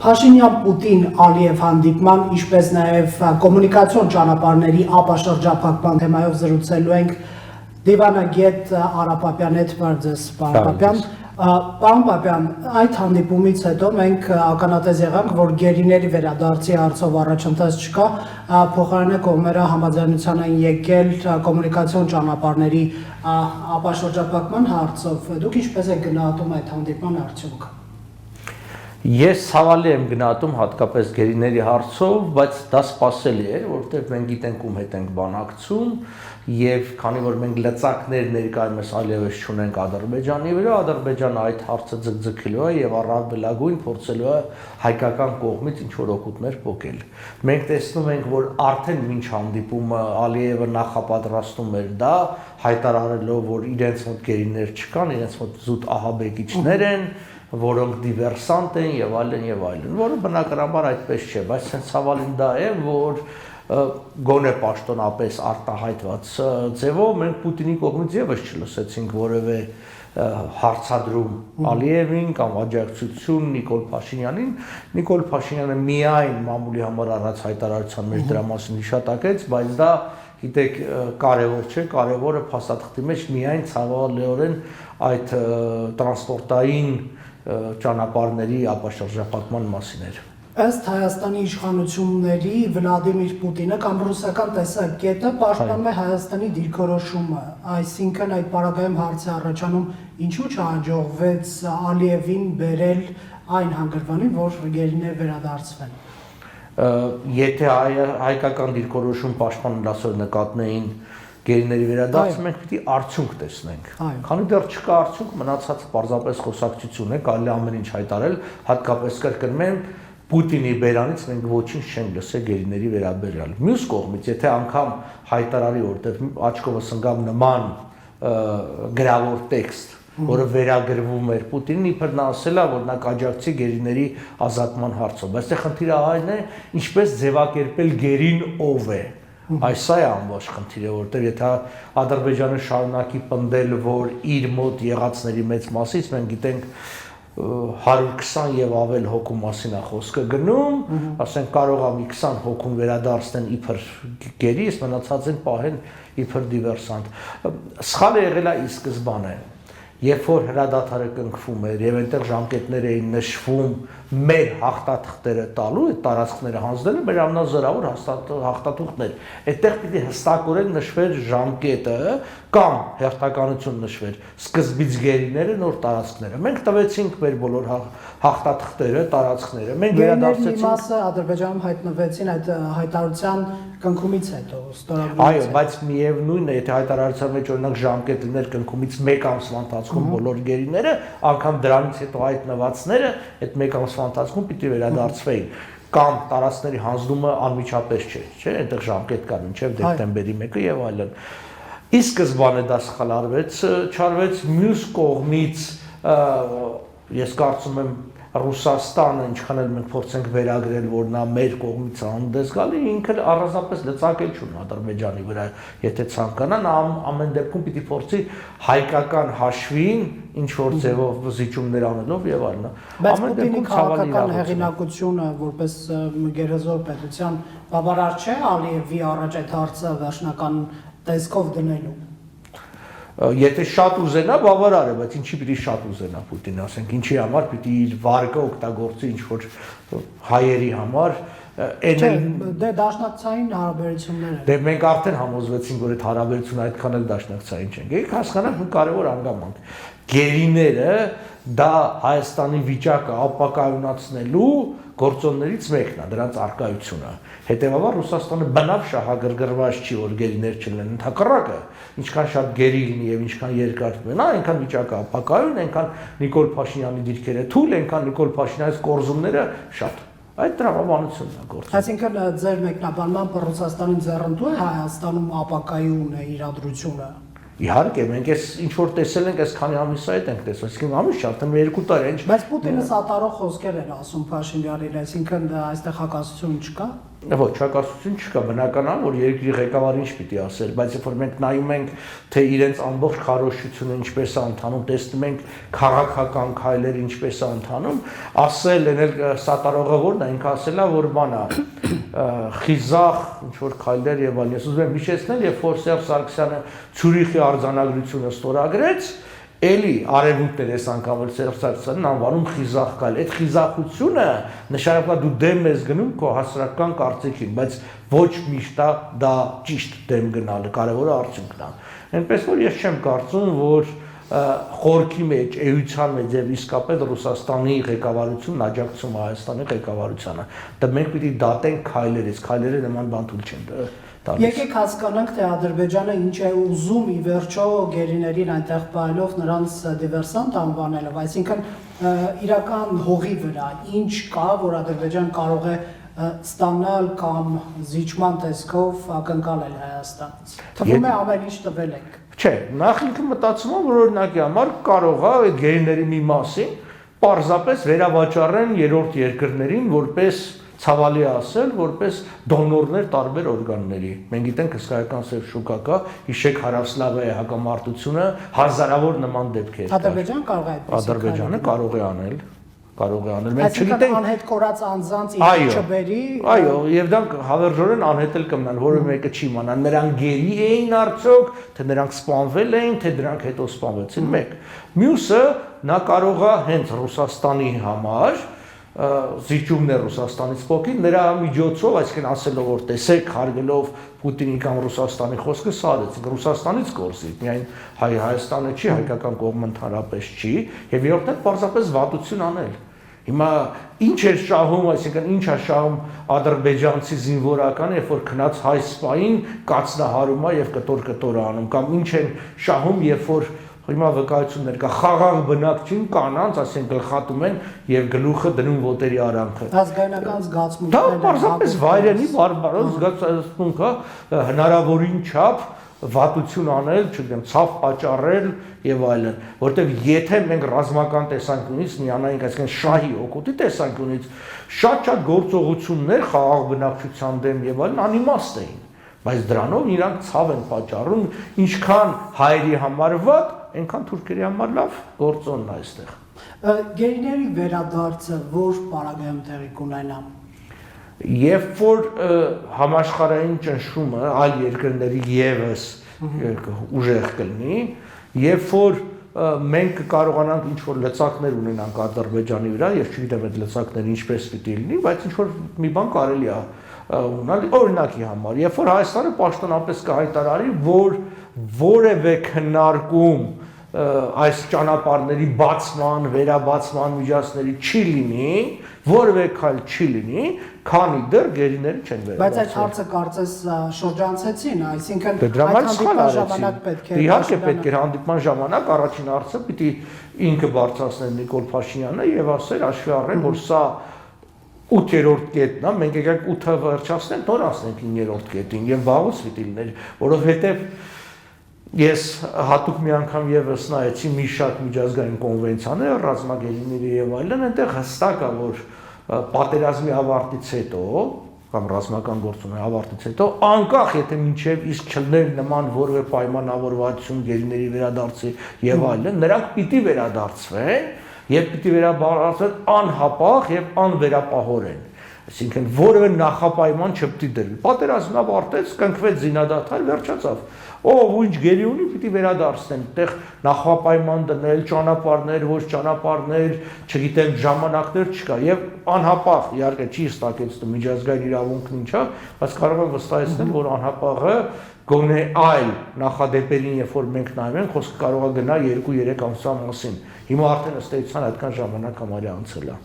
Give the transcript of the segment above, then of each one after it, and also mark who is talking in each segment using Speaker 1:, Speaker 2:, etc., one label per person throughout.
Speaker 1: Փաշինյան-Պուտին Ալիև հանդիպման, ինչպես նաև կոմունիկացիոն ճանապարհների ապաշրջափակման թեմայով զրուցելու ենք դիվանագետ Արա Պապյանի հետ, բարձես Պապյան։ Պարոն Պապյան, այդ հանդիպումից հետո մենք ականատես եղանք, որ գերիների վերադարձի հարցով առաջընթաց չկա, փոխարենը կողմերը համաձայնության են եկել կոմունիկացիոն ճանապարհների ապաշրջափակման հարցով։ Դուք ինչպես եք գնահատում այդ հանդիպման արդյունքը։
Speaker 2: Ես ցավալի եմ գնահատում հատկապես գերիների հարցով, բայց դա սպասելի էր, որովհետև մենք գիտենք ում հետ ենք բանակցում եւ քանի որ մենք լծակներ ներկայումս այլևս չունենք Ադրբեջանի վրա, Ադրբեջանը այդ հարցը ձգձգելու է եւ առավելագույն փորձելու է հայկական կողմից ինչ որ օգուտներ փոխել։ Մենք տեսնում ենք, որ արդեն մինչ հանդիպումը Ալիևը նախապատրաստում էր դա, հայտարարելով, որ իրենց մոտ գերիներ չկան, իրենց մոտ զուտ ահաբեկիչներ են, որոնք դիվերսանտ են եւ այլն, որը բնականաբար այդպես չէ, բայց ցենց ցավալին դա է, որ գոնե պաշտոնապես արտահայտված ձևով մենք Պուտինի կողմից եւս չլսեցինք որևէ հարցադրում Ալիևին կամ աջակցություն Նիկոլ Փաշինյանին։ Նիկոլ Փաշինյանը միայն մամուլի համար առած հայտարարության մեջ դրա մասին հիշատակեց, բայց դա գիտեք կարևոր չէ, կարևորը փաստաթղթի մեջ միայն ցավալիորեն այդ տրանսպորտային ճանապարհների ապաշրջափակման մասին էր։
Speaker 1: Ըստ Հայաստանի իշխանությունների Վլադիմիր Պուտինը կամ ռուսական տեսակետը պաշտպանում է Հայաստանի դիրքորոշումը, այսինքն այդ պարագայում հարց է առաջանում, ինչու չհաջողվեց Ալիևին բերել այն հանգրվանին, որ գերիներ վերադարձվեն։
Speaker 2: Եթե հայկական դիրքորոշում պաշտպանելասոր նկատնեին գերիների վերադարձը մենք պիտի արդյունք տեսնենք։ Քանի դեռ չկա արդյունք, մնացած պարզապես խոսակցություն է, կարելի ամեն ինչ հայտարարել, հատկապես կրկնում եմ, Պուտինի բերանից մենք ոչինչ չենք լսել գերիների վերաբերյալ։ Մյուս կողմից, եթե անգամ հայտարարի, որտեղ աչքովս ընկավ նման գրավոր տեքստ, որը վերագրվում էր Պուտինին, իբր նա ասել է, որ նա կաջակցի գերիների ազատման հարցով, բայց խնդիրը այն է, ինչպես ձևակերպել գերին ով է։ Այս է ամբողջ խնդիրը, որտեղ եթե Ադրբեջանը շարունակի պնդել, որ իր մոտ եղածների մեծ մասից մենք գիտենք 120 եւ ավել հոգու մասին է խոսքը գնում, ասենք կարող է մի 20 հոգուն վերադարձնեն իբր գերի, իսկ մնացածին պահեն իբր դիվերսանտ։ Սխալը եղել է ի սկզբանե, երբ որ հրադադարը կնքվում էր եւ այնտեղ ժամկետներ էին նշվում մեր հաղթաթղթերը տալու, այդ տարածքները հանձնելը մեր ամենազորավոր հաղթաթուղթներ։ Այդտեղ պիտի հստակորեն նշվեր ժամկետը կամ հերթականություն նշվեր սկզբից գերիները, նոր տարածքները։ Մենք տվեցինք մեր բոլոր հաղթաթղթերը, տարածքները։ Մենք վերադարձեցինք։
Speaker 1: Մի մասը Ադրբեջանում հայտնվեցին այդ հայտարարության կնքումից հետո, ստորագրումից։
Speaker 2: Այո, բայց միևնույնն է, եթե հայտարարության մեջ օրինակ ժամկետ լիներ կնքումից 1 ամսվա ընթացքում բոլոր գերիները, անգամ դրանից հետո հայտնվածները այդ 1 ամսվա ընթացքում պիտի վերադարձվեին կամ տարածքների հանձնումը անմիջապես չէ, այնտեղ ժամկետ կար մինչև դեկտեմբերի 1-ը եւ այլն։ Ի սկզբանե դա սխալ արվեց, չարվեց մյուս կողմից ես կարծում եմ Ռուսաստանը, ինչքան էլ մենք փորձենք վերագրել, որ նա մեր կողմից հանդես գալի, ինքը առանձնապես լծակել չունի Ադրբեջանի վրա, եթե ցանկանա, նա ամեն դեպքում պիտի փորձի հայկական հաշվին ինչ որ ձևով զիջումներ անելով եւ այլն։
Speaker 1: Ամեն դեպքում քաղաքական հեղինակությունը որպես գերեզոր պետության բավարար չէ Ալիևի առաջ այդ հարցը վերջնական տեսքով դնելու։
Speaker 2: Եթե շատ ուզենա, բավարար է, բայց ինչի պիտի շատ ուզենա Պուտինը, ասենք ինչի համար պիտի իր վարկը օգտագործի ինչ որ հայերի համար,
Speaker 1: Դե դաշնակցային հարաբերությունները։
Speaker 2: Դե մենք արդեն համոզվեցինք, որ այդ հարաբերությունը այդքան էլ դաշնակցային չեն։ Եկեք հասկանանք մի կարևոր անգամանք։ Գերիները դա Հայաստանի վիճակը ապակայունացնելու գործոններից մեկն է, դրանց արկայությունը։ Հետևաբար Ռուսաստանը բնավ շահագրգռված չի, որ գերիներ չլինեն, ընդհակառակը, ինչքան շատ գերի լինի եւ ինչքան երկար մնա, այնքան վիճակը ապակայուն, այնքան Նիկոլ Փաշինյանի դիրքերը թույլ, այնքան Նիկոլ Փաշինյանի կորզումները շատ։ Այդ տրամաբանությունն է գործում։
Speaker 1: Այսինքն ձեր մեկնաբանմամբ Ռուսաստանի ձեռնտու է Հայաստանում ապակայուն է իրադրությունը։
Speaker 2: Իհարկե, մենք այս ինչ որ տեսել ենք, այս քանի ամիս այդ ենք տեսել, այսինքն ամիս չէ, արդեն 2 տարի ինչ։
Speaker 1: Բայց Պուտինը սատարող խոսքեր էր ասում Փաշինյանին, այսինքն այստեղ հակասություն չկա։
Speaker 2: Ոչ, հակասություն չկա, բնական է, որ երկրի ղեկավարը ինչ պիտի ասել, բայց երբ որ մենք նայում ենք, թե իրենց ամբողջ քարոզությունը ինչպես է ընթանում, տեսնում ենք քաղաքական քայլերը ինչպես է ընթանում, ասել են սատարողը որն է, ինքը ասել է, որ բան է, խիզախ ինչ որ քայլեր եւ այլն։ Ես ուզում եմ հիշեցնել, երբ որ Սերժ Սարգսյանը Ցյուրիխի արձանագրությունը ստորագրեց, Էլի արևմուտքն էր այս անգամ որ Սերժ Սարգսյանն անվանում խիզախ կալ։ Այդ խիզախությունը նշանակում է դու դեմ ես գնում քո հասարակական կարծիքին, բայց ոչ միշտ դա ճիշտ դեմ գնալը, կարևորը արդյունքն է։ Այնպես որ ես չեմ կարծում, որ խորքի մեջ, էության մեջ եւ իսկապես Ռուսաստանի ղեկավարությունն աջակցում է Հայաստանի ղեկավարությանը։ Դա մենք պիտի դատենք քայլերից, քայլերը նման բան թույլ չեն տալիս։
Speaker 1: Եկեք հասկանանք, թե Ադրբեջանը ինչ է ուզում ի վերջո գերիներին այնտեղ պայելով նրանց դիվերսանտ անվանելով, այսինքն իրական հողի վրա ինչ կա, որ Ադրբեջան կարող է ստանալ կամ զիջման տեսքով ակնկալել Հայաստանից։ Թվում է ամեն ինչ տվել եք։
Speaker 2: Չէ, նախ ինքը մտածում եմ, որ օրինակի համար կարող է այդ գերիների մի մասին պարզապես վերավաճառեն երրորդ երկրներին, որպես ցավալի ասել, որպես դոնորներ տարբեր օրգանների։ Մենք գիտենք հսկայական սև շուկա կա, հիշեք Հարավսլավիայի հակամարտությունը, հազարավոր նման դեպքեր։
Speaker 1: Ադրբեջանը կարող է այդպես։
Speaker 2: Ադրբեջանը կարող է անել։
Speaker 1: Մենք չգիտենք անհետ կորած անձանց ինչ չբերի։
Speaker 2: Այո, եւ դա հավերժորեն անհետ էլ կմնան, որը մեկը չի իմանա, նրանք գերի էին արդյոք, թե նրանք սպանվել էին, թե դրանք հետո սպանվեցին, մեկ։ Մյուսը նա կարող է հենց Ռուսաստանի համար զիջումներ Ռուսաստանից փոխի նրա միջոցով, այսինքն ասելով որ տեսեք, հարգելով Պուտինի կամ Ռուսաստանի խոսքը, սա արեցինք Ռուսաստանից կորզի, միայն Հայաստանը չի, հայկական կողմը ընդհանրապես չի, եւ երրորդն է պարզապես վատություն անել։ Հիմա ինչ է շահում, այսինքն ինչ է շահում ադրբեջանցի զինվորականը, երբ որ քնած հայ սպային կացնահարում է եւ կտոր անում, կամ ինչ են շահում, երբ որ հիմա վկայություններ կա խաղաղ բնակչին կանանց, ասեն գլխատում են եւ գլուխը դնում ոտերի արանքը։
Speaker 1: Ազգայնական զգացմունքներ։
Speaker 2: Դա պարզապես վայրենի բարբարոս զգացմունք է, հնարավորին չափ վատություն անել, չգիտեմ, ցավ պատճառել եւ այլն, որտեւ եթե մենք ռազմական տեսանկյունից միանայինք, այսինքն շահի օգուտի տեսանկյունից շատ գործողություններ խաղաղ բնակչության դեմ եւ այլն անիմաստ էին, բայց դրանով իրանք ցավ են պատճառում, ինչքան հայերի համար վատ, այնքան թուրքերի համար լավ գործոնն է այստեղ։
Speaker 1: Գերիների վերադարձը որ պարագայում տեղի կունենա։
Speaker 2: Երբ որ համաշխարհային ճնշումը այլ երկրների եւս ուժեղ կլինի, երբ որ մենք կարողանանք ինչ որ լծակներ ունենանք Ադրբեջանի վրա, ես չգիտեմ այդ լծակները ինչպես պիտի լինի, բայց ինչ որ մի բան կարելի է ունենալ օրինակի համար, երբ որ Հայաստանը պաշտոնապես կհայտարարի, որ որևէ քննարկում այս ճանապարհների բացման, վերաբացման միջոցների չի լինի, որևէ քայլ չի լինի, քանի դեռ գերիները չեն վերադարձել։
Speaker 1: Բայց այդ հարցը կարծես շրջանցեցին, այսինքն
Speaker 2: այդ հանդիպման
Speaker 1: ժամանակ պետք է։
Speaker 2: Իհարկե պետք է հանդիպման ժամանակ առաջին հարցը պիտի ինքը բարձրացնել Նիկոլ Փաշինյանը եւ ասել հաշվի առնել, որ սա 8-րդ կետն է, մենք եկանք 8-ը վերջացնենք, նոր ասենք 9-րդ կետին եւ վաղուց պիտի լիներ, որովհետեւ ես հատուկ մի անգամ եւս նայեցի մի շատ միջազգային կոնվենցիաներ, ռազմագերիների եւ այլն, այնտեղ հստակ է, որ պատերազմի ավարտից հետո կամ ռազմական գործունեության ավարտից հետո անկախ եթե մինչև իսկ չլներ նման որևէ պայմանավորվածություն գերիների վերադարձի եւ այլն, նրանք պիտի վերադարձվեն եւ պիտի վերաբարձվեն անհապաղ եւ անվերապահորեն, այսինքն որևէ նախապայման չպիտի դրվի։ Պատերազմն ավարտեց, կնքվեց զինադադար, վերջացավ։ Ով ինչ գերի ունի, պիտի վերադարձնեն, այդտեղ նախապայման դնել, ճանապարհներ, ոչ ճանապարհներ, չգիտեմ, ժամանակներ չկա եւ անհապաղ, իհարկե չի ստակեցնում միջազգային իրավունքն ինչա, բայց կարող եմ վստահեցնել, որ անհապաղը գոնե այլ նախադեպերին, երբ որ մենք նայում ենք, խոսքը կարող է գնա 2-3 ամսվա մասին։ Հիմա արդեն ըստ էության այդքան ժամանակ համարյա անցել է։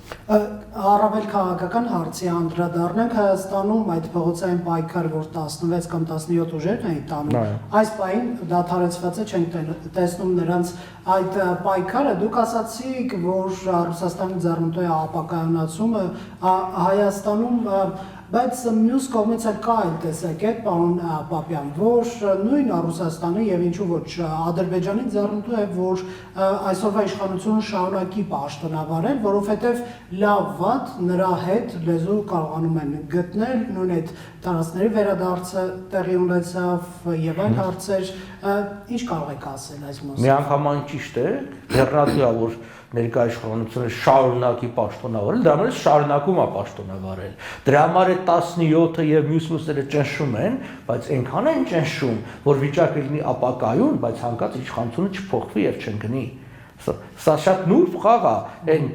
Speaker 1: Առավել քաղաքական հարցի անդրադառնանք, Հայաստանում այդ փողոցային պայքարը, որ 16 կամ 17 ուժերն էին տանում, այս պահին դադարեցված է, չենք տեսնում նրանց այդ պայքարը։ Դուք ասացիք, որ Ռուսաստանի ձեռնտու է ապակայունացումը, Հայաստանում բայց մյուս կողմից էլ կա այն տեսակետ, պարոն Պապյան, որ նույն Ռուսաստանը եւ ինչու ոչ Ադրբեջանի ձեռնտու է, որ այսօրվա իշխանությունը շարունակի պաշտոնավարել, որովհետեւ լավ-վատ նրա հետ լեզու կարողանում են գտնել, նույն այդ տարածքների վերադարձը տեղի ունեցավ եւ այլ հարցեր, ինչ կարող եք ասել այս մասին։
Speaker 2: Միանգամայն ճիշտ է, դեռնատու է, որ ներկայ իշխանությունը շարունակի պաշտոնավարել, դրա համար շարունակում է պաշտոնավարել։ Դրա համար է 17-ը եւ մյուսները ճնշում են, բայց այնքան են ճնշում, որ վիճակը լինի ապակայուն, բայց հանկարծ իշխանությունը չփոխվի եւ չընկնի։ Սա շատ նուրբ խաղ է, այն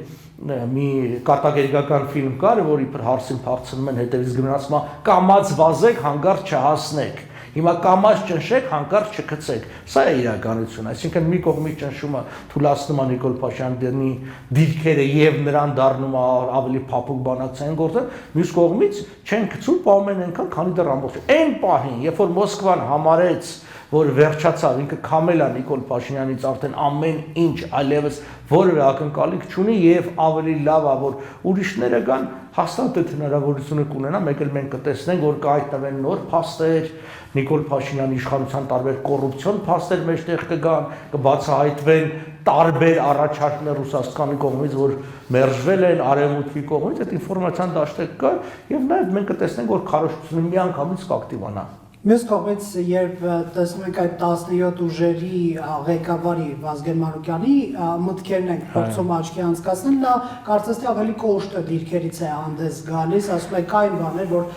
Speaker 2: մի կարտագերգական ֆիլմ կար, որ իբր հարսին փախցնում են հետևից գնացում է կամած վազեք, հանգարց չհասնեք։ Հիմա կամած ճնշեք, հանկարծ չգցեք։ Սա է իրականությունը, այսինքն մի կողմից ճնշումը թույլատնում է Նիկոլ Փաշինյանի դիրքերը եւ նրան դառնում է ավելի փափուկ բանակցային գործը, մյուս կողմից չեն գցում պահում են այնքան, քանի դեռ ամբողջ։ Այն պահին, երբ որ Մոսկվան համարեց, որ վերջացավ, ինքը քամել է Նիկոլ Փաշինյանից արդեն ամեն ինչ, այլևս որևէ ակնկալիք չունի եւ ավելի լավ է, որ ուրիշները կան, հաստատ այդ հնարավորությունը կունենա, մեկ էլ մենք կտեսնենք, որ կհայտնվեն նոր փաստեր, Նիկոլ Փաշինյանի իշխանության տարբեր կոռուպցիոն փաստեր մեջտեղ կգան, կբացահայտվեն տարբեր առաջարկներ Ռուսաստանի կողմից, որ մերժվել են արևմուտքի կողմից, այդ ինֆորմացիան դաշտեք կա եւ նաեւ մենք կտեսնենք, որ քարոզությունը միանգամից կակտիվանա։
Speaker 1: Մյուս կողմից, երբ տեսնում ենք այդ 17 ուժերի ղեկավարի Վազգեն Մանուկյանի մտքերն ենք փորձում աչքի անցկացնել, նա կարծես թե ավելի կոշտ դիրքերից է հանդես գալիս, ասում է կային բաներ, որ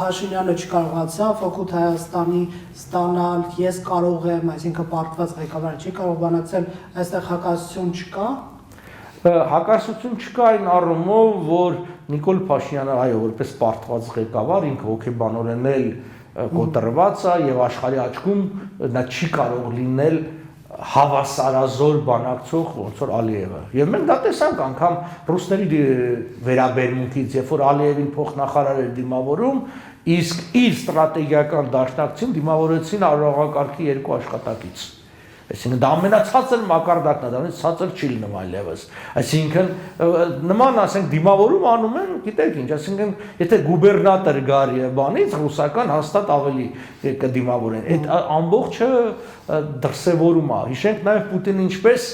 Speaker 1: Փաշինյանը չկարողացավ օգուտ Հայաստանի ստանալ, ես կարող եմ, այսինքն պարտված ղեկավարը չի կարող բանակցել, այստեղ հակասություն չկա։
Speaker 2: Հակասություն չկա այն առումով, որ Նիկոլ Փաշինյանը, այո, որպես պարտված ղեկավար, ինքը հոգեբանորեն էլ կոտրված է եւ աշխարհի աչքում նա չի կարող լինել հավասարազոր բանակցող ոնց որ Ալիևը։ Եվ մենք դա տեսանք անգամ ռուսների վերաբերմունքից, երբ որ Ալիևին փոխնախարար էր դիմավորում, իսկ իր ստրատեգիական դաշնակցին դիմավորեցին արարողակարգի երկու աշխատակից։ Այսինքն դա ամենացածր մակարդակն է, դրանից ցածր չի լինում այլևս։ Այսինքն նման ասենք դիմավորում անում են, գիտեք ինչ, այսինքն եթե գուբերնատոր գար եւ բանից ռուսական հաստատ ավելի կդիմավորեն։ Այդ ամբողջը դրսևորում է։ Հիշենք նաեւ Պուտինը ինչպես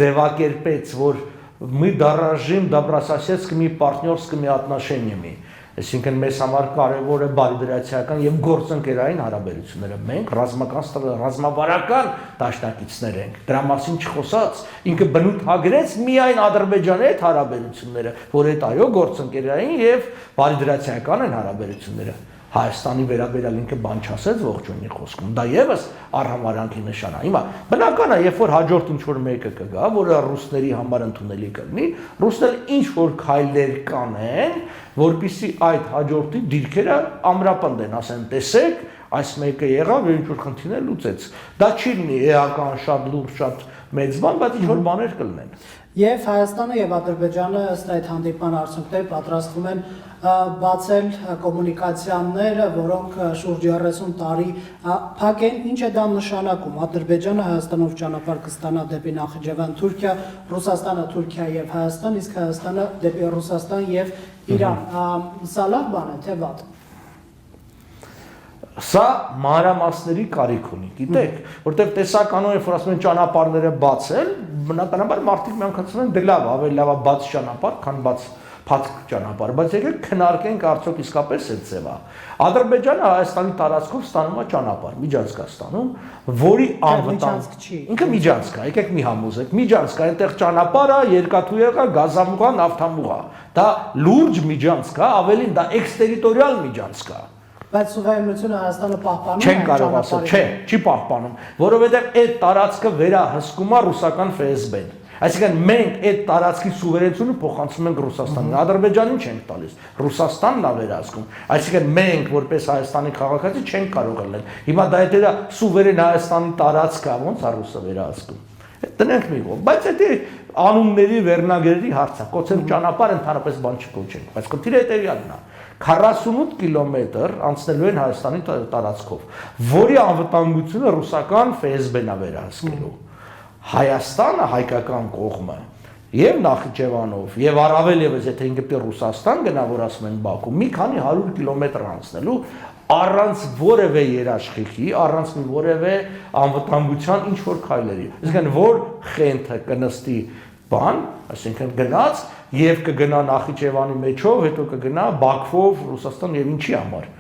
Speaker 2: ձևակերպեց, որ мы дорожим добрососедскими партнерскими отношениями։ Այսինքն մեզ համար կարևոր է բարիդրացիական եւ գործընկերային հարաբերությունները։ Մենք ռազմավարական դաշնակիցներ ենք։ Դրա մասին չխոսած, ինքը բնութագրեց միայն Ադրբեջանի հետ հարաբերությունները, որ այդ այո գործընկերային եւ բարիդրացիական են հարաբերությունները։ Հայաստանի վերաբերյալ ինքը բան չասեց ողջունի խոսքում։ Դա եւս առհամարանքի նշան է։ Հիմա բնական է, երբ որ հաջորդ ինչ որ մեկը կգա, որը ռուսների համար ընդունելի կլինի, ռուսները ինչ որ քայլեր կանեն, որպեսզի այդ հաջորդի դիրքերը ամրապնդեն, ասեն, տեսեք, այս մեկը եղավ եւ ինչ որ խնդիրներ լուծեց։ Դա չի լինի էական շատ լուրջ, շատ մեծ բան, բայց ինչ որ բաներ կլինեն։
Speaker 1: Եվ Հայաստանը եւ Ադրբեջանը ըստ այդ հանդիպման արդյունքներ պատրաստվում են բացել կոմունիկացիաները, որոնք շուրջ 30 տարի փակ են, ինչ է դա նշանակում։ Ադրբեջանը Հայաստանով ճանապարհ կստանա դեպի Նախիջևան, Թուրքիա, Ռուսաստանը, Թուրքիա եւ Հայաստան, իսկ Հայաստանը դեպի Ռուսաստան եւ Իրան։ Սա լավ բան է, թե վատ։
Speaker 2: Սա մանրամասների կարիք ունի, գիտեք, որտեղ տեսականով երբ որ ասում են ճանապարհները բացել, բնականաբար մարդիկ միանգամից են դե լավ, ավելի լավ է բաց ճանապարհ, քան բաց փակ ճանապարհ, բայց եկեք քննարկենք արդյոք իսկապես այդ ձևա։ Ադրբեջանը Հայաստանի տարածքով ստանում է ճանապարհ, միջանցք է ստանում, որի անվտանգ
Speaker 1: չի։
Speaker 2: Ինքը միջանցք է, եկեք մի համոզեք, միջանցք է, այնտեղ ճանապարհը, երկաթուղ է, գազամուղ է, նավթամուղ է։ Դա լուրջ միջանցք է, ավելին դա էքստերիտորիալ միջանցք է։
Speaker 1: Բայց սուվերենությունը Հայաստանը պահպանում է։
Speaker 2: Չեն կարող ասել, չէ, չի պահպանում, որովհետև այդ տարածքը վերահսկում է ռուսական ՖՍԲ-ն։ Այսինքն մենք այդ տարածքի սուվերենությունը փոխանցում ենք Ռուսաստանին, Ադրբեջանին չենք տալիս, Ռուսաստանն է վերահսկում։ Այսինքն մենք որպես Հայաստանի քաղաքացի չենք կարող լինել։ Հիմա դա եթե դա սուվերեն Հայաստանի տարածք է, ո՞նց է ռուսը վերահսկում։ Տնենք մի կողմ, բայց դա անունների վերնագրերի հարց է։ Կոչել ճանապարհ ընդհանրապես բան չկոչենք, բայց խնդիրը հետեւյալն է։ 48 կիլոմետր անցնելու են Հայաստանի տարածքով, որի անվտանգությունը ռուսական ՖՍԲ-ն է վերահսկելու։ Հայաստանը հայկական կողմը եւ Նախիջևանով եւ առավել եւս եթե ինքը Ռուսաստան գնա, որ ասում են Բաքու, մի քանի 100 կիլոմետր անցնելու առանց որևէ երաշխիքի, առանց որևէ անվտանգության ինչ որ քայլերի։ Այսինքն որ խենթը կնստի բան, այսինքն գնաց եւ կգնա Նախիջևանի մեջով, հետո կգնա Բաքվով Ռուսաստան եւ ինչի համար։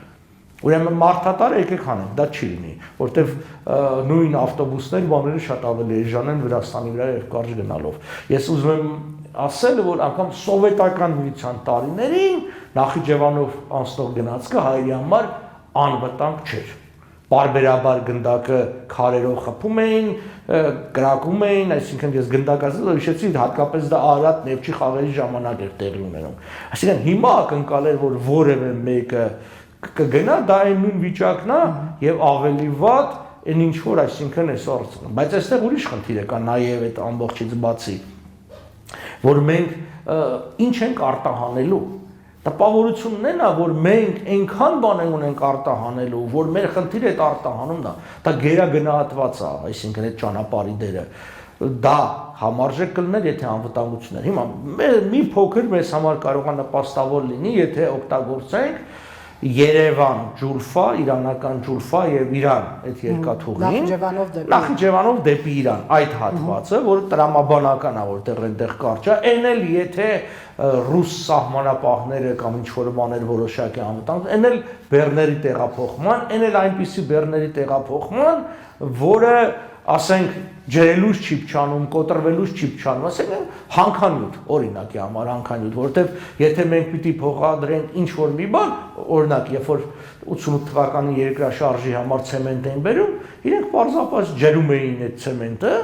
Speaker 2: Ուրեմն մարդատար եկեք հանենք, դա չի լինի, որտեվ նույն ավտոբուսներ բաները շատ ավելի էժան են Վրաստանի վրա եւ կարճ գնալով։ Ես ուզում եմ ասել, որ անգամ սովետական միության տարիներին Նախիջևանով անցնող գնացքը հայերի համար անվտանգ չէր։ Պարբերաբար գնդակը քարերով խփում էին, կրակում էին, այսինքն ես գնդակացել հիշեցի, հատկապես դա Արարատ Նեֆչի խաղերի ժամանակ էր տեղի ունենում։ Այսինքն հիմա ակնկալել, որ որևէ մեկը կգնա, դա այն նույն վիճակն է եւ ավելի վատ այն ինչ որ այսինքն այսօր, բայց այստեղ ուրիշ խնդիր է կա նաեւ այդ ամբողջից բացի, որ մենք ինչ ենք արտահանելու։ Տպավորությունն է, որ մենք այնքան բան ունենք արտահանելու, որ մեր խնդիրը այդ արտահանումն է, դա գերագնահատված է, այսինքն այդ ճանապարհի դերը, դա համարժեք կլներ, եթե անվտանգություն էր։ Հիմա մի փոքր մեզ համար կարող է նպաստավոր լինի, եթե օգտագործենք Երևան Ջուլֆա, իրանական Ջուլֆա եւ Իրան այդ երկաթուղին, Նախիջևանով դեպի Իրան, այդ հատվածը, որը տրամաբանական է, որտեղ այնտեղ կարճ է, այն էլ եթե ռուս սահմանապահները կամ ինչ որ բաներ որոշակի անվտանգ, այն էլ բեռների տեղափոխման, այն էլ այնպիսի բեռների տեղափոխման, որը ասենք ջրելուց չի փչանում, կոտրվելուց չի փչանում, ասենք հանքանյութ, օրինակի համար հանքանյութ, որովհետև եթե մենք պիտի փոխադրենք ինչ որ մի բան, օրինակ, երբ որ 88 թվականի երկրաշարժի համար ցեմենտ էին բերում, իրենք պարզապես ջրում էին այդ ցեմենտը,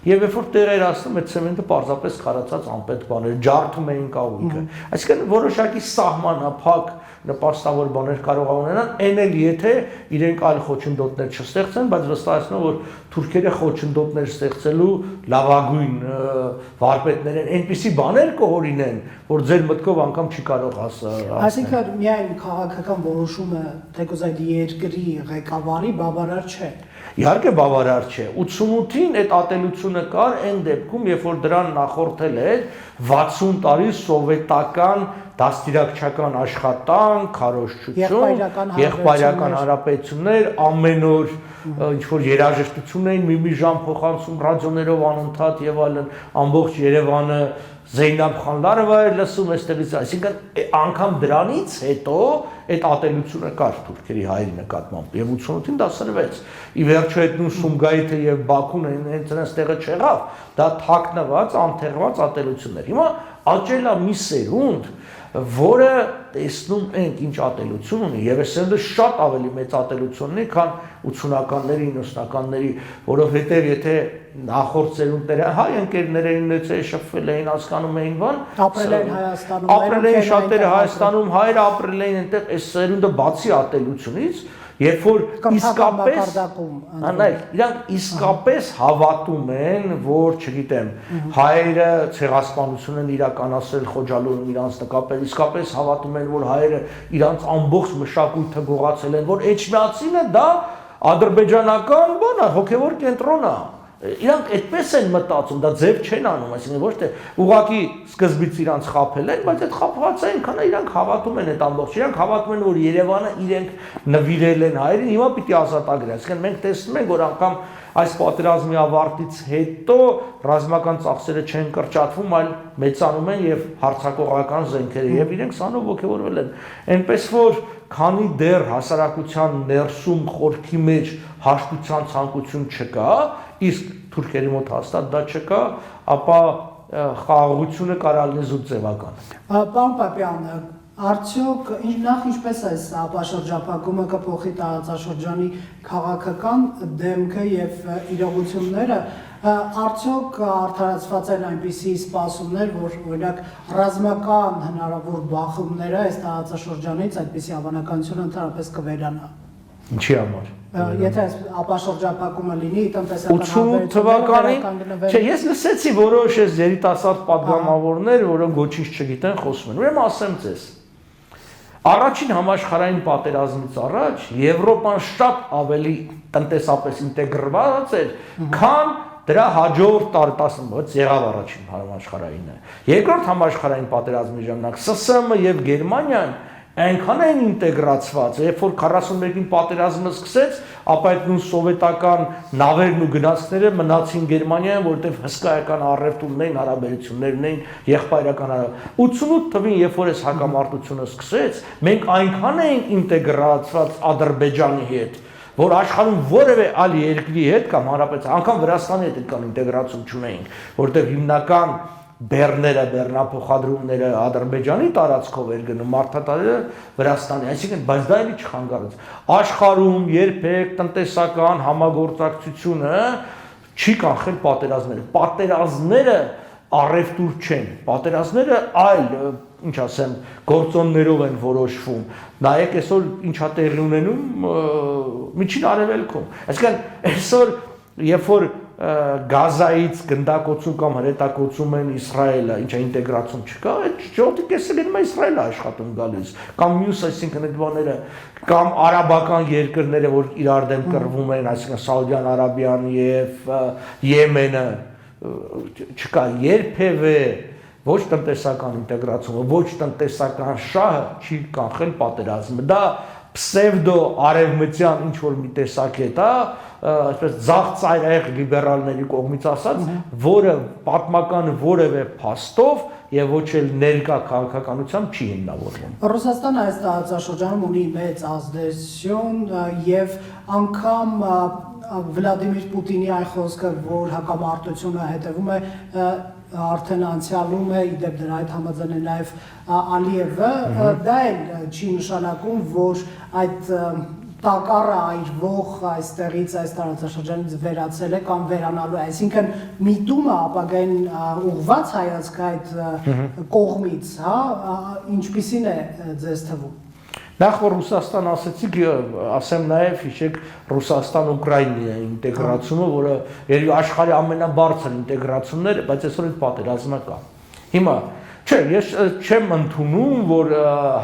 Speaker 2: եւ երբ որ տեղեր ասում այդ ցեմենտը պարզապես քարացած անպետք բաներ, ջարդում էին կահույքը։ Այսինքն որոշակի սահմանափակ նպաստավոր բաներ կարող է ունենան, այն էլ եթե իրենք այլ խոչընդոտներ չստեղծեն, բայց վստահեցնում որ թուրքերը խոչընդոտներ ստեղծելու լավագույն վարպետներ են, այնպիսի բաներ կհորինեն, որ ձեր մտքով անգամ չի կարող հասնել։
Speaker 1: Այսինքն միայն քաղաքական որոշումը թեկուզ այդ երկրի ղեկավարի բավարար չէ։
Speaker 2: Իհարկե բավարար չէ։ 88-ին այդ ատելությունը կար այն դեպքում, երբ որ դրան նախորդել էր 60 տարի սովետական դաստիարակչական աշխատանք, քարոզչություն, եղբայրական հանրապետություններ, ամեն օր ինչ որ երաժշտություն էին, մի ժամ փոխանցում ռադիոներով անընդհատ եւ այլն, ամբողջ Երևանը Զեյնաբ Խանլարովա էր լսում այստեղից, այսինքն անգամ դրանից հետո այդ ատելությունը կար թուրքերի հայերի նկատմամբ եւ 88-ին դա սրվեց։ Ի վերջո այդ նույն Սումգայիթը եւ Բաքուն հենց նրանց տեղը չեղավ, դա թաքնված, անթեղված ատելություններ։ Հիմա աճել է մի սերունդ, որը տեսնում ենք ինչ ատելություն ունի եւ այս սերունդը շատ ավելի մեծ ատելություն ունի, քան 80-ականների, 90-ականների, որովհետեւ եթե նախորդ սերունդները հայ ընկերներին շփվել էին, հասկանում էին բան,
Speaker 1: ապրել են Հայաստանում,
Speaker 2: ապրել էին շատերը Հայաստանում, հայերը ապրել էին այնտեղ, այս սերունդը բացի ատելությունից, երբ որ իսկապես իրանք իսկապես հավատում են, որ, չգիտեմ, հայերը ցեղասպանություն են իրականացրել Խոջալոյում իրանց նկատմամբ, իսկապես հավատում են, որ հայերը իրանց ամբողջ մշակույթը գողացել են, որ Էջմիածինը դա ադրբեջանական բան է, հոգևոր կենտրոն է։ Իրանք այդպես են մտածում, դա ձև չեն անում, այսինքն ոչ թե ուղղակի սկզբից իրանց խաբել են, բայց այդ խաբված են, քան իրանք հավատում են այդ ամբողջ, իրանք հավատում են, որ Երևանը իրենք նվիրել են հայերին, հիմա պիտի ազատագրեն, այսինքն մենք տեսնում ենք, որ անգամ այս պատերազմի ավարտից հետո ռազմական ծախսերը չեն կրճատվում, այլ մեծանում են եւ հարձակողական զենքերը եւ իրենք սանով ողջորվել են։ Այնպես որ քանի դեռ հասարակության ներսում խորքի մեջ հաշտության ցանկություն չկա, իսկ թուրքերի մոտ հաստատ դա չկա, ապա խաղաղությունը կարող լինի զուտ ձևական։
Speaker 1: Պարոն Պապյան, արդյոք նախ ինչպես է ապաշրջափակումը կփոխի տարածաշրջանի քաղաքական դեմքը եւ իրողությունները, արդյոք արդարացված են այնպիսի սպասումներ, որ օրինակ ռազմական հնարավոր բախումները այս տարածաշրջանից այդպիսի հավանականությունը ընդհանրապես կվերանա։
Speaker 2: Ինչի համար։
Speaker 1: Եթե ապաշրջափակումը լինի, տնտեսական
Speaker 2: 88 թվականին, չէ, ես լսեցի որոշ երիտասարդ պատգամավորներ, որոնք ոչինչ չգիտեն, խոսում են։ Ուրեմն ասեմ ձեզ, առաջին համաշխարհային պատերազմից առաջ Եվրոպան շատ ավելի տնտեսապես ինտեգրված էր, քան դրա հաջորդ տարի 16-ից եղավ առաջին համաշխարհայինը։ Երկրորդ համաշխարհային պատերազմի ժամանակ ՍՍՄ եւ Գերմանիան այնքան են ինտեգրացված, երբ որ 41-ին պատերազմը սկսեց, ապա այդ նույն սովետական նավերն ու գնացքները մնացին Գերմանիայում, որտեղ հսկայական առևտուրն էին, հարաբերություններն էին, եղբայրական 88 թվին, երբ որ այս հակամարտությունը սկսեց, մենք այնքան էինք ինտեգրացված Ադրբեջանի հետ, որ աշխարհում որևէ այլ երկրի հետ կամ հանրապետության, անգամ Վրաստանի հետ կան ինտեգրացում չունեինք, որտեղ հիմնական բեռները, բեռնափոխադրումները Ադրբեջանի տարածքով էր գնում, մարդատարերը Վրաստանի, այսինքն բայց դա էլի չխանգարեց։ Աշխարհում երբեք տնտեսական համագործակցությունը չի կանխել պատերազմները։ Պատերազմները առևտուր չեն, պատերազմները այլ, ինչ ասեմ, գործոններով են որոշվում։ Նայեք այսօր ինչա տեղի ունենում Միջին Արևելքում։ Այսինքն այսօր երբ որ Գազայից գնդակոծում կամ հրետակոծում են Իսրայելը, ինչա ինտեգրացում չկա, այդ ժողովրդի կեսը գնում է Իսրայելը աշխատում գալիս, կամ մյուս, այսինքն այդ բաները, կամ արաբական երկրները, որ իրար դեմ կռվում են, այսինքն Սաուդյան Արաբիան եւ Եմենը, չկա երբևէ ոչ տնտեսական ինտեգրացումը, ոչ տնտեսական շահը չի կանխել պատերազմը։ Դա պսևդո արևմտյան ինչ որ մի տեսակ է դա, այսպես ձախ ծայրահեղ լիբերալների կողմից ասած, որը պատմական որևէ փաստով եւ ոչ էլ ներկա քաղաքականությամբ չի հիմնավորվում։
Speaker 1: Ռուսաստանը այս տարածաշրջանում ունի մեծ ազդեցություն եւ անգամ Վլադիմիր Պուտինի այն խոսքը, որ հակամարտությունը հետևում է արդեն անցյալում է, իդեպ դրա հետ համաձայն է նաև Ալիևը, դա էլ չի նշանակում, որ այդ տակառը այրվող այստեղից, այս տարածաշրջանից վերացել է կամ վերանալու է, այսինքն միտումը ապագային ուղղված հայացք այդ կողմից, ինչպիսին է ձեզ թվում։
Speaker 2: Նախ որ Ռուսաստան ասեցիք, ասեմ նաև հիշեք Ռուսաստան-Ուկրաինա ինտեգրացումը, որը երևի աշխարհի ամենաբարձր ինտեգրացումները, բայց այսօր այդ պատերազմը կա։ Հիմա, չէ, ես չեմ ընդունում, որ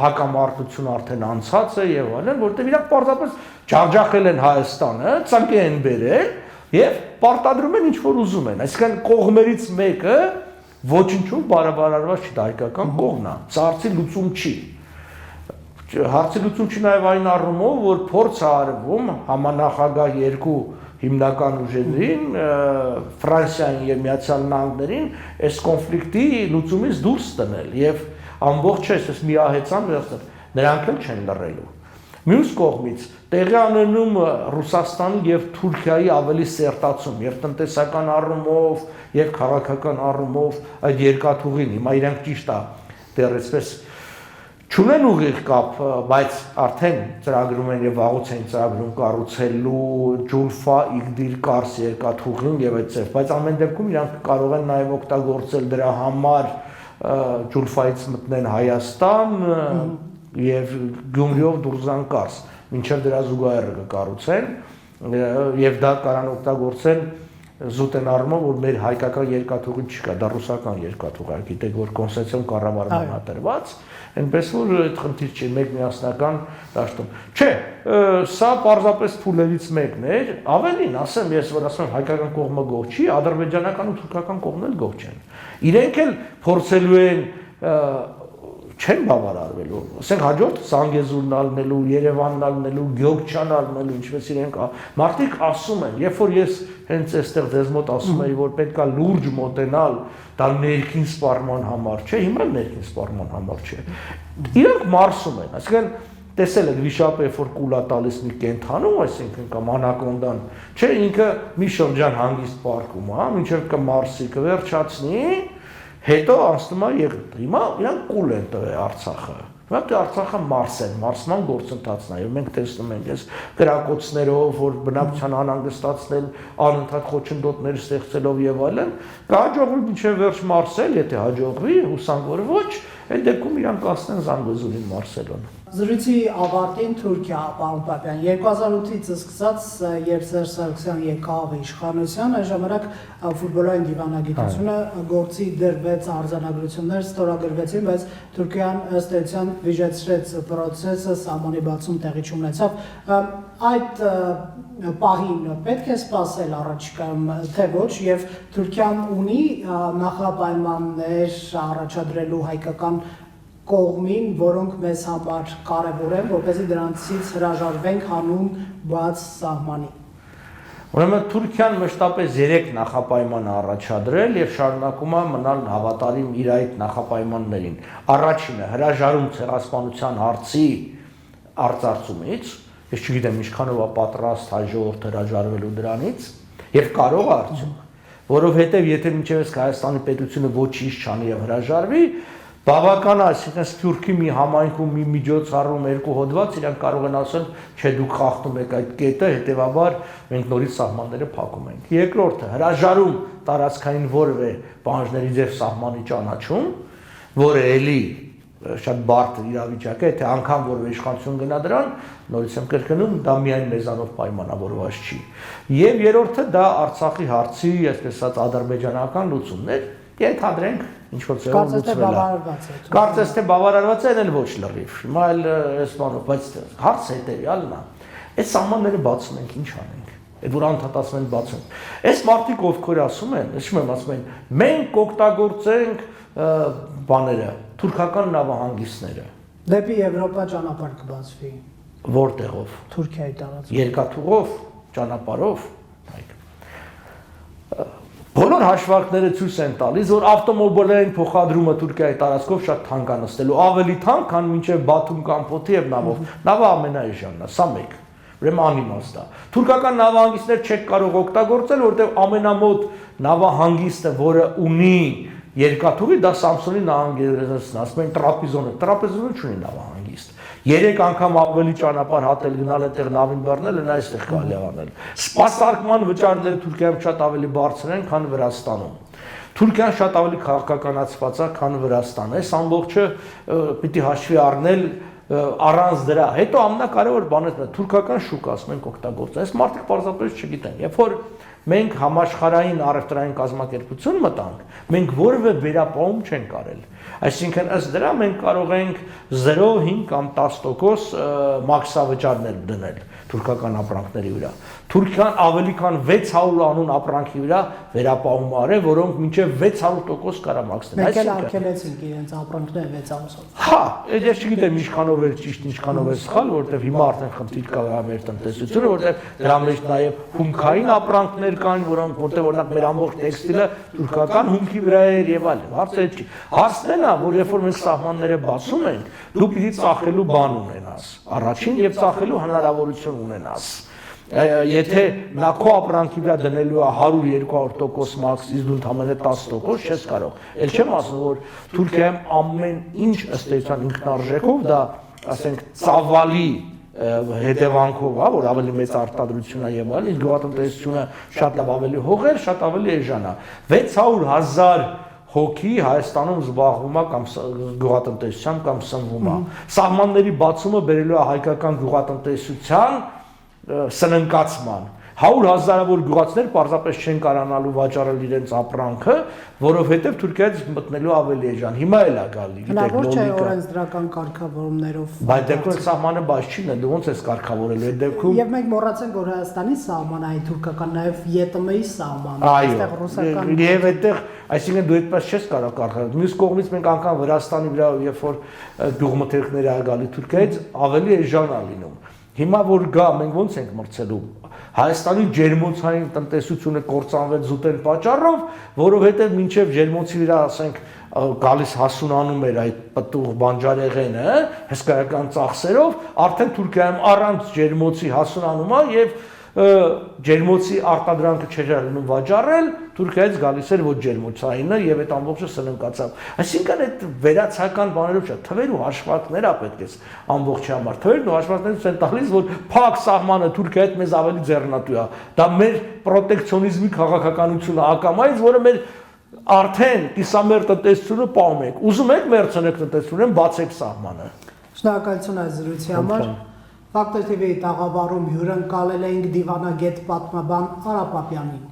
Speaker 2: հակամարտությունը արդեն անցած է եւ այլն, որտեղ իրանք պարզապես ջախջախել են Հայաստանը, ցանկի են բերել եւ պարտադրում են ինչ որ ուզում են։ Այսինքն կողմերից մեկը ոչինչով բարաբարարված չի, դա հայկական կողմն է։ Սա հարցի լուծում չի։ Հարցի լուծում չի նաև այն առումով, որ փորձ է արվում համանախագահ երկու հիմնական ուժերին, Ֆրանսիային եւ Միացյալ Նահանգներին, այս կոնֆլիկտի լուծումից դուրս տնել եւ ամբողջ այս միահեծան նրանք էլ չեն լռելու։ Մյուս կողմից տեղի ունենում Ռուսաստանի եւ Թուրքիայի ավելի սերտացում եւ տնտեսական առումով եւ քաղաքական առումով այդ երկաթուղին, հիմա իրենք ճիշտ է դեռ այսպես չունեն ուղիղ կապ, բայց արդեն ծրագրում են եւ վաղուց են ծրագրում կառուցելու Ջուլֆա Իգդիր Կարս երկաթուղին եւ այդ ծեր, բայց ամեն դեպքում իրանք կարող են նաեւ օգտագործել դրա համար Ջուլֆայից մտնեն Հայաստան եւ Գյումրիով Դուրզան Կարս, մինչեւ դրա զուգահեռը կկառուցեն եւ դա կարան օգտագործեն զուտեն առումով, որ մեր հայկական երկաթուղի չկա, դա ռուսական երկաթուղ է, գիտեք, որ կոնսենսիոն կառավարման է տրված, այնպես որ այդ խնդիր չի, մեկ միասնական դաշտում։ Չէ, սա պարզապես փուլերից մեկն էր, ավելին ասեմ, ես որ ասում եմ հայկական կողմը գող չի, ադրբեջանական ու թուրքական կողմն էլ գող չեն։ Իրենք էլ փորձելու են չեն բավարարվելու, ասենք հաջորդ Զանգեզուրն ալնելու, Երևանն ալնելու, Գյոկչան ալնելու, ինչպես իրենք մարդիկ ասում են, երբ որ ես հենց այստեղ ձեզ մոտ ասում էի, որ պետք է լուրջ մոտենալ, դա ներքին սպառման համար չէ, հիմա ներքին սպառման համար չէ։ Իրանք մարսում են, այսինքն տեսել եք վիշապը, երբ որ կուլա տալիս մի կենթանում, այսինքն կամ անակոնդան, չէ, ինքը մի շրջան հանգիստ պարկում, մինչև կմարսի, կվերջացնի, հետո անցնում է եղետ։ Հիմա իրանք կուլ են տվել Արցախը։ Հիմա դե Արցախը մարսեն, մարսման գործընթացն է, եւ մենք տեսնում ենք այս գրակոծներով, որ բնակչության անհանգստացնել, անընդհատ խոչընդոտներ ստեղծելով եւ այլն, կհաջողվի մինչեւ վերջ մարսել, եթե հաջողվի, հուսանք որ ոչ, այդ դեպքում իրանք կասնեն Զանգեզուրին մարսելուն։
Speaker 1: Զրույցի ավարտին Թուրքիա, պարոն Պապյան, 2008-ից սկսած, երբ Սերժ Սարգսյան եկավ իշխանության, այն ժամանակ ֆուտբոլային դիվանագիտությունը գործի դրվեց արձանագրություններ ստորագրվեցին, բայց Թուրքիան ըստ էության վիճեցրեց process-ը, սահմանի բացում տեղի չունեցավ։ Այդ պահին պետք է սպասել առաջիկայում, թե ոչ, եւ Թուրքիան ունի նախապայմաններ առաջադրելու հայկական կողմին, որոնք մեզ համար կարևոր են, որպեսզի դրանցից հրաժարվենք հանուն բաց սահմանի։
Speaker 2: Ուրեմն Թուրքիան մշտապես 3 նախապայման առաջադրել եւ շարունակում է մնալ հավատարիմ իր այդ նախապայմաններին։ Առաջինը հրաժարում ցեղասպանության հարցի արծարծումից, ես չգիտեմ ինչքանով է պատրաստ հայ ժողովուրդը հրաժարվելու դրանից եւ կարող է արդյոք, որովհետեւ եթե մինչեւ Հայաստանի պետությունը ոչինչ չանի եւ հրաժարվի, բավական է, այսինքն Սփյուռքի մի համայնքում մի միջոցառում 2 հոդված, իրանք կարող են ասել, չէ դուք խախտում եք այդ կետը, հետեւաբար մենք նորից սահմանները փակում ենք։ Երկրորդը հրաժարում տարածքային որևէ պահանջների ձև սահմանի ճանաչում, որը էլի շատ բարդ իրավիճակ է, թե անգամ որևէ իշխանություն գնա դրան, նորից եմ կրկնում, դա միայն մեզանով պայմանավորված չի։ Եվ երրորդը դա Արցախի հարցի, այսպես ասած, ադրբեջանական լուծումներ, ենթադրենք ինչ որ ձևով լուծվել է։ Կարծես թե բավարարված է, էլ ոչ լրիվ։ Հիմա էլ այս բանով, բայց հարցը հետեւյալն է։ Այս սահմանները բացում ենք, ինչ անենք։ Այդ որ անդադացում են բացում։ Այս մարդիկ ովքեր ասում են, հիշում եմ ասում են, մենք կօգտագործենք բաները, թուրքական նավահանգիստները։
Speaker 1: Դեպի Եվրոպա ճանապարհ կբացվի։
Speaker 2: Որտեղով։
Speaker 1: Թուրքիայի տարածքում։
Speaker 2: Երկաթուղով, ճանապարհով։ Բոլոր հաշվարկները ցույց են տալիս, որ ավտոմոբիլային փոխադրումը Թուրքիայի տարածքով շատ թանկ է նստելու, ավելի թանկ, քան մինչև Բաթում կամ Փոթի եւ նավով։ Նավը ամենաէժանն է, սա մեկ։ Ուրեմն անիմաստ է։ Թուրքական նավահանգիստներ չեք կարող օգտագործել, որտեղ ամենամոտ նավահանգիստը, որը ունի երկաթուղի, դա Սամսոնի նահանգերն ասում են Տրապեզոնը չունի նավահանգիստ։ 3 անգամ ավելի ճանապարհ հատել գնալ այդտեղ նավին բռնել են այստեղ կարելի է անել։ Սպասարկման վճարները Թուրքիայում շատ ավելի բարձր են, քան Վրաստանում։ Թուրքիան շատ ավելի քաղաքականացված է, քան Վրաստանը։ Այս ամբողջը պիտի հաշվի առնել առանց դրա։ Հետո ամենակարևոր բանը թուրքական շուկա, ասում ենք օգտագործել։ Այս մարդիկ պարզապես չգիտեն։ Երբ որ մենք համաշխարհային առևտրային կազմակերպություն մտանք, մենք որևէ վերապահում չենք արել։ Այսինքն ըստ դրա մենք կարող ենք 0.5 կամ 10% մաքսավճարներ դնել թուրքական ապրանքների վրա։ Թուրքիան ավելի քան 600 անուն ապրանքի վրա վերապահում արել, որոնք մինչև 600% կարա մաքսնել։
Speaker 1: Մենք էլ արգելեցինք իրենց ապրանքները 6 ամսով։
Speaker 2: Հա, ես չգիտեմ ինչքանով է ճիշտ, ինչքանով է սխալ, որովհետև հիմա արդեն խնդիր կա մեր տնտեսությունը, որովհետև դրա մեջ նաև հումքային ապրանքներ կան, որոնք որտեղ օրինակ մեր ամբողջ տեքստիլը թուրքական հումքի վրա էր եւ այլն։ Հարցը չի։ Հարցն է, որ երբ որ մենք սահմանները բացում ենք, դու պիտի ծախելու բան ունենաս։ Առաջին եւ ծախելու հնարավորություն ունենաս։ Եթե նա քո ապրանքի վրա դնելու է 100-200% մաքս, իսկ դու ընդամենը 10% չես կարող։ Էլ չեմ ասում, որ Թուրքիայում ամեն ինչ ըստ էության ինքնարժեքով դա, ասենք, ծավալի հետևանքով է, որ ավելի մեծ արտադրություն է եւ այլն, իսկ գյուղատնտեսությունը շատ լավ ավելի հողեր, շատ ավելի էժան է։ 600,000 հոգի Հայաստանում զբաղվում է կամ գյուղատնտեսությամբ կամ սնվում է։ Սահմանների բացումը բերելու է հայկական գյուղատնտեսության սննկացման 100,000-ավոր գյուղացիներ պարզապես չեն կարողանալու վաճառել իրենց ապրանքը, որովհետև Թուրքիայից մտնելու ավելի էժան։ Հիմա էլ է գալի,
Speaker 1: գիտեք, լոգիկա։ Հնարավոր չէ օրենսդրական կարգավորումներով։
Speaker 2: Բայց դեպքում սահմանը բաց չի լինել, դու ոնց ես կարգավորելու այդ դեպքում։
Speaker 1: Եվ մենք մոռացանք, որ Հայաստանի սահմանը այն թուրքական նաև ԵՏՄ-ի սահմանը,
Speaker 2: այստեղ ռուսական։ Եվ այդտեղ, այսինքն դու այդպես չես կարող կարգավորել։ Մյուս կողմից մենք անգամ Վրաստանի վրա, երբ որ գյուղմթերքները ա գալի Թուրքիայից, ավելի էժան է լինում։ Հիմա որ գա, մենք ոնց ենք մրցելու։ Հայաստանի ջերմոցային տնտեսությունը կործանվեց զուտեն պատճառով, որովհետև մինչև ջերմոցի վրա, ասենք, գալիս հասունանում էր այդ պտուղ բանջարեղենը, հսկայական ծախսերով, արդեն Թուրքիայում առանց ջերմոցի հասունանում է եւ ջերմոցի արտադրանքը չէր լինում վաճառել, Թուրքիայից գալիս էր ոչ ջերմոցայինը եւ այդ ամբողջը սննկացավ։ Այսինքն այդ վերացական բաներով չէ, թվեր ու հաշվարկներ ա պետք է ամբողջի համար։ Թվերն ու հաշվարկներն են տալիս, որ փակ սահմանը Թուրքիայից մեզ ավելի ձեռնատու է։ Դա մեր պրոտեկցիոնիզմի քաղաքականությունը ակամայից, որը մեր արդեն կիսամերտ տնտեսությունը պահում ենք։ Ուզում եք մերցնեք տնտեսությունը, բացեք սահմանը։
Speaker 1: Շնորհակալություն այս զրույցի համար։ Ֆակտոր TV-ի տաղավարում հյուրընկալել էինք դիվանագետ պատմաբան Արա Պապյանին։